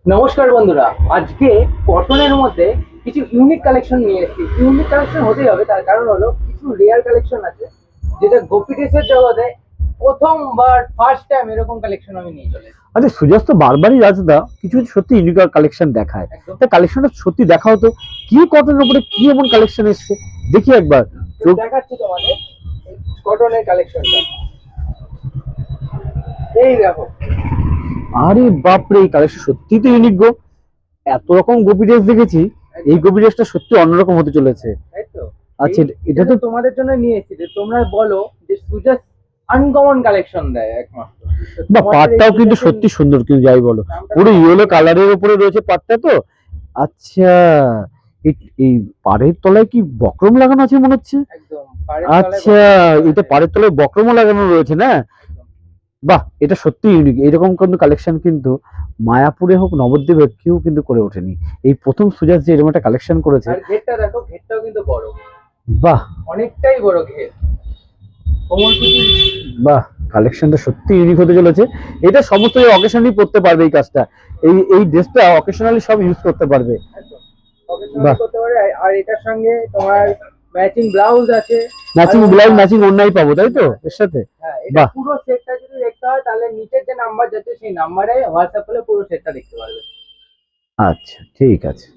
নমস্কার বন্ধুরা, আজকে কটনের মধ্যে কিছু ইউনিক কালেকশন নিয়ে এসেছি। ইউনিক কালেকশন হতেই হবে, তার কারণ হলো কিছু রেয়ার কালেকশন আছে যেটা গোপী ড্রেসের জগতে প্রথমবার ফার্স্ট টাইম এরকম কালেকশন আমি নিয়ে চলে এসেছি। আচ্ছা, সুজাস তো বারবারই রাজদা কিছু কিছু সত্যি ইউনিক কালেকশন দেখায়। একদম তা কালেকশনটা সত্যি দেখাও তো, কি কটনের উপরে কি এমন কালেকশন এসছে দেখি একবার। চোখ দেখাচ্ছি তোমাদের কটনের কালেকশনটা। এই দেখো, আরে বাপরে, এই কালেকশন সত্যি তো ইউনিক গো। এত রকম গোপী ড্রেস দেখেছি, এই গোপী ড্রেসটা সত্যি অন্যরকম হতে চলেছে। তাই তো। আচ্ছা, এটা এটা তো তো তোমাদের জন্য নিয়ে এসেছি যে তোমরা বলো যে সুজাস আনকমন কালেকশন দেয় একমাত্র। তো বা তোমাদের এই পাটটাও কিন্তু সুজাসের সত্যি সুন্দর, কিন্তু যাই বলো নামটা পুরো তো ইয়েলো কালারের উপরে রয়েছে পাটটা তো। আচ্ছা, এই এই পাড়ের তলায় কি বক্রম লাগানো আছে মনে হচ্ছে। একদম পাড়ের তলায় আচ্ছা, এটা পাড়ের তলায় বক্রমও লাগানো রয়েছে না। একদম। বাহ, এটা সত্যি ইউনিক। এরকম কিন্তু কালেকশন কিন্তু মায়াপুরে হোক নবদ্বীপে কেউ কিন্তু করে ওঠেনি। এই প্রথম সুজাস যে এরকম একটা কালেকশন করেছে। আর ঘেরটা দেখো, ঘেরটাও কিন্তু বড়, বাহ অনেকটাই বড় ঘের। কোমরকুচি। বাহ, কালেকশনটা সত্যি ইউনিক হতে চলেছে। এটা সমস্ত অকেশনালি পড়তে পারবে এই কাজটা। এই ড্রেসটা অকেশনালি সব ইউজ করতে পারবে। একদম প্রফেশনালি বাহ, করতে পারে। আর এটার সঙ্গে তোমার ম্যাচিং ব্লাউজ আছে। আর ম্যাচিং ব্লাউজ ওড়না ম্যাচিং আছে। ওড়নাই পাবো তাই তো এর সাথে। হ্যাঁ, এটা বাহ, পুরো সেটটা যদি দেখতে হয় তাহলে নিচের যে নাম্বার যাচ্ছে সেই নাম্বারে হোয়াটসঅ্যাপ করলে পুরো সেটটা দেখতে পারবে। আচ্ছা ঠিক আছে।